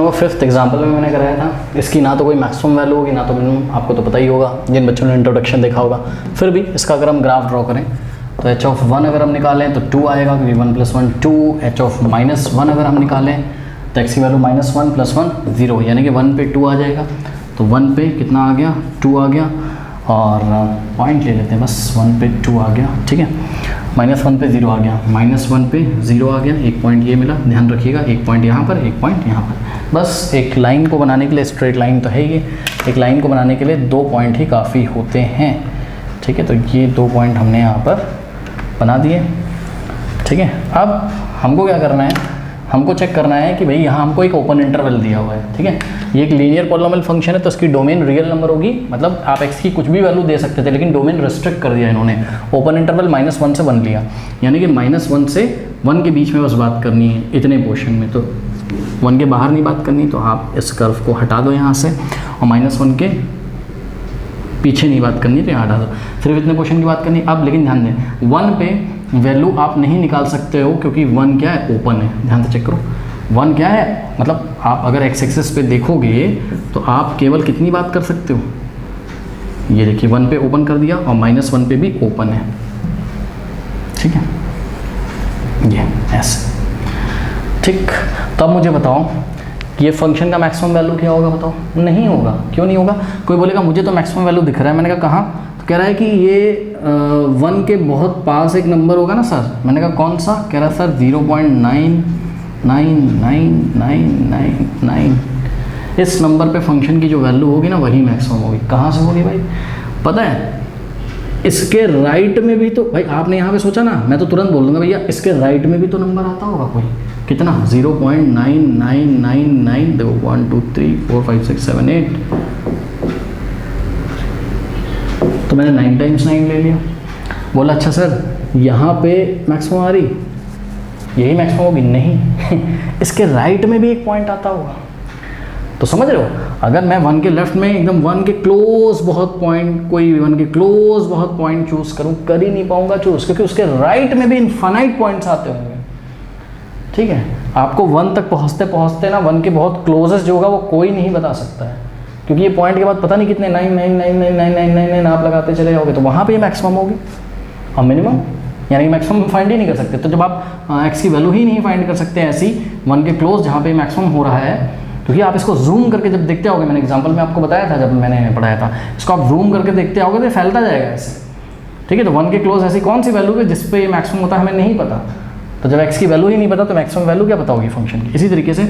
वो fifth example में मैंने कराया था, इसकी ना तो कोई मैक्सिमम वैल्यू होगी ना तो मिनिमम, आपको तो पता ही होगा जिन बच्चों ने इंट्रोडक्शन देखा होगा। फिर भी इसका अगर हम ग्राफ ड्रॉ करें तो h ऑफ 1 अगर हम निकालें तो 2 आएगा, क्योंकि 1 + 1 2। h ऑफ -1 अगर हम निकालें तो x की वैल्यू -1 + 1 0, यानी कि 1 पे 2 आ जाएगा। तो 1 पे कितना आ गया, 2 आ गया, और पॉइंट ले लेते हैं बस, 1 पे 2 आ गया, ठीक है। -1 पे 0 आ गया, -1 पे 0 आ गया, एक पॉइंट ये मिला, ध्यान रखिएगा, एक पॉइंट यहाँ पर, एक पॉइंट यहाँ पर। बस एक लाइन को बनाने के लिए, स्ट्रेट लाइन तो है ही, एक लाइन को बनाने के लिए 2 पॉइंट ही काफ़ी होते हैं, ठीक है। तो ये 2 पॉइंट हमने यहाँ पर बना दिए, ठीक है। अब हमको क्या करना है, हमको चेक करना है कि भाई यहाँ हमको एक ओपन इंटरवल दिया हुआ है, ठीक है। ये एक लीनियर पॉलिनोमियल फंक्शन है, तो इसकी डोमेन रियल नंबर होगी, मतलब आप x की कुछ भी वैल्यू दे सकते थे, लेकिन डोमेन रेस्ट्रिक्ट कर दिया इन्होंने। ओपन इंटरवल -1 से 1 लिया, यानी कि -1 से 1 के बीच में बस बात करनी है इतने पोर्शन में, तो 1 के बाहर नहीं बात करनी। तो आप इस कर्व को हटा दो यहाँ से, और -1 के पीछे नहीं बात करनी, तो यहाँ हटा दो, सिर्फ इतने पोर्शन की बात करनी। अब लेकिन ध्यान दें, 1 पे वैल्यू आप नहीं निकाल सकते हो, क्योंकि 1 क्या है, ओपन है। ध्यान से चेक करो, 1 क्या है, मतलब आप अगर एक्स एक्सिस पे देखोगे तो आप केवल कितनी बात कर सकते हो, ये देखिए 1 पे ओपन कर दिया, और -1 पे भी ओपन है, ठीक है, ये ऐसे, ठीक। तब मुझे बताओ कि ये फंक्शन का मैक्सिमम वैल्यू क्या होगा, बताओ। नहीं होगा, क्यों नहीं होगा? कोई बोलेगा मुझे तो मैक्सिमम वैल्यू दिख रहा है, मैंने कहा कहाँ, तो कह रहा है कि ये 1 के बहुत पास एक नंबर होगा ना सर। मैंने कहा कौन सा? कह रहा सर 0.99999। इस नंबर पे फंक्शन की जो वैल्यू होगी ना वही मैक्सिमम होगी। कहाँ से होगी भाई? पता है, इसके राइट में भी तो, भाई आपने यहाँ पे सोचा ना, मैं तो तुरंत बोल दूंगा भैया इसके राइट में भी तो नंबर आता होगा कोई, कितना, 0.9999, देखो 1 2 3 4 5 6 7 8, तो मैंने 9 × 9 ले लिया। बोला अच्छा सर यहाँ पे मैक्सिमम आ रही, यही मैक्सिमम होगी? नहीं इसके राइट में भी एक पॉइंट आता होगा, तो समझ रहे हो। अगर मैं 1 के लेफ्ट में एकदम 1 के क्लोज बहुत पॉइंट, कोई 1 के क्लोज बहुत पॉइंट चूज करूँ, कर ही नहीं पाऊंगा चूज, क्योंकि उसके राइट में भी इनफाइनाइट पॉइंट्स आते होंगे, ठीक है। आपको 1 तक पहुँचते पहुँचते ना 1 के बहुत क्लोजेस्ट जो होगा वो कोई नहीं बता सकता है, क्योंकि ये पॉइंट के बाद पता नहीं कितने 9999999 आप लगाते चले जाओगे, तो वहाँ पे ये मैक्सिमम होगी। और मिनिमम यानी मैक्सिमम फाइंड ही नहीं कर सकते। तो जब आप x की वैल्यू ही नहीं फाइंड कर सकते ऐसी 1 के क्लोज जहाँ पे मैक्सिमम हो रहा है, क्योंकि आप इसको जूम करके जब देखते आओगे, मैंने एग्जांपल में आपको बताया था जब मैंने पढ़ाया था, इसको आप जूम करके देखते आओगे तो फैलता जाएगा ऐसे, ठीक है। तो 1 के क्लोज ऐसी कौन सी वैल्यू है जिस पे ये मैक्सिमम होता है, हमें नहीं पता। तो जब x की वैल्यू ही नहीं पता तो मैक्सिमम वैल्यू क्या पता होगी फंक्शन की। इसी तरीके से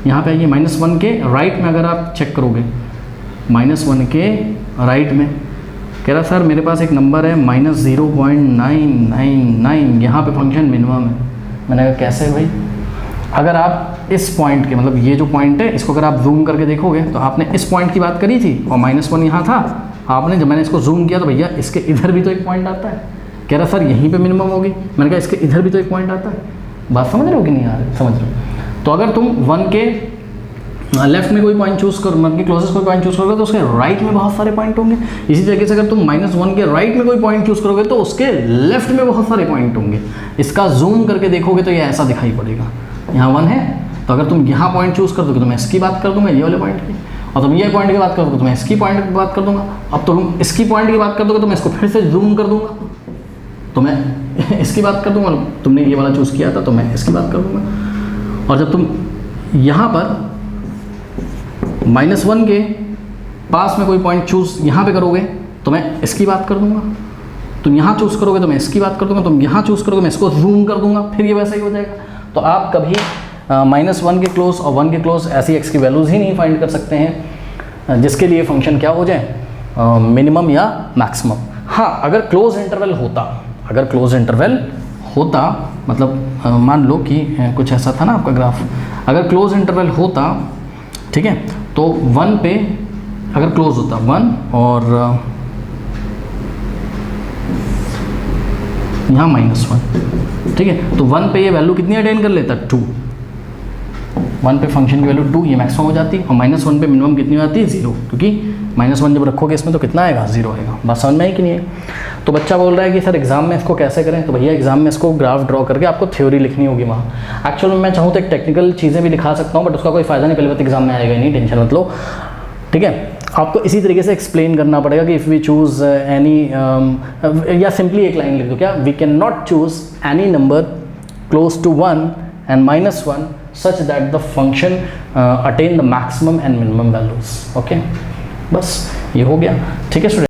यहाँ पे आइए, -1 के राइट में अगर आप चेक करोगे, -1 के राइट में कह रहा सर मेरे पास एक नंबर है -0.999, यहाँ पे फंक्शन मिनिमम है। मैंने कहा कैसे भाई? अगर आप इस पॉइंट के, मतलब ये जो पॉइंट है इसको अगर आप जूम करके देखोगे तो आपने इस पॉइंट की बात करी थी और -1 यहाँ था, आपने जब मैंने इसको जूम किया तो भैया इसके इधर भी तो एक पॉइंट आता है। कह रहा सर यहीं पे मिनिमम होगी। मैंने कहा इसके इधर भी तो एक पॉइंट आता है। बात समझ रहे हो कि नहीं आ रही? समझ रहे हो। तो अगर तुम 1 के लेफ्ट में कोई पॉइंट चूज करो, 1 के क्लोजेस्ट कोई पॉइंट चूज करोगे तो उसके राइट में बहुत सारे पॉइंट होंगे। इसी तरीके से अगर तुम -1 के राइट में कोई पॉइंट चूज करोगे तो उसके लेफ्ट में बहुत सारे पॉइंट होंगे। इसका जूम करके देखोगे तो ये ऐसा दिखाई पड़ेगा। यहाँ 1 है तो अगर तुम यहाँ पॉइंट चूज कर दोगे तो मैं इसकी बात कर दूंगा, ये वाले पॉइंट की, और तुम ये पॉइंट की बात करोगे तो मैं इसकी पॉइंट की बात कर दूंगा। अब तुम इसकी पॉइंट की बात कर दोगे तो मैं इसको फिर से जूम कर दूंगा, तो मैं इसकी बात कर दूंगा। तुमने ये वाला चूज किया था तो मैं इसकी बात कर दूंगा। और जब तुम यहाँ पर -1 के पास में कोई पॉइंट चूज यहाँ पे करोगे तो मैं इसकी बात कर दूंगा। तुम यहाँ चूज करोगे तो मैं इसकी बात कर दूंगा। तुम यहाँ चूज करोगे मैं इसको जूम कर दूंगा, फिर ये वैसा ही हो जाएगा। तो आप कभी -1 के क्लोज और 1 के क्लोज ऐसी x की वैल्यूज़ ही नहीं फाइंड कर सकते हैं जिसके लिए फंक्शन क्या हो जाए, मिनिमम या मैक्सिमम। हाँ, अगर क्लोज इंटरवल होता, मतलब मान लो कि कुछ ऐसा था ना आपका ग्राफ, अगर क्लोज इंटरवल होता, ठीक है, तो 1 पे अगर क्लोज होता 1 और यहाँ -1, ठीक है, तो 1 पे ये वैल्यू कितनी अटेन कर लेता, 2। 1 पे फंक्शन की वैल्यू 2, ये मैक्सिमम हो जाती, और -1 पे मिनिमम कितनी हो जाती है, 0, क्योंकि -1 जब रखोगे इसमें तो कितना आएगा, 0 आएगा। बात समझ में आई कि नहीं है? तो बच्चा बोल रहा है कि सर एग्जाम में इसको कैसे करें, तो भैया एग्जाम में इसको ग्राफ ड्रॉ करके आपको थ्योरी लिखनी होगी वहाँ। एक्चुअल में मैं चाहूँ तो एक टेक्निकल चीज़ें भी दिखा सकता हूँ, बट उसका कोई फ़ायदा नहीं, पहले बात एग्जाम में आएगा ही नहीं, टेंशन मत लो, ठीक है। आपको इसी तरीके से एक्सप्लेन करना पड़ेगा कि इफ़ वी चूज़ एनी, या सिंपली एक लाइन लिख दो क्या, we can not choose any number close to 1 and -1 such that the function attain the maximum and minimum values। Okay, बस ये हो गया, ठीक है स्टूडेंट।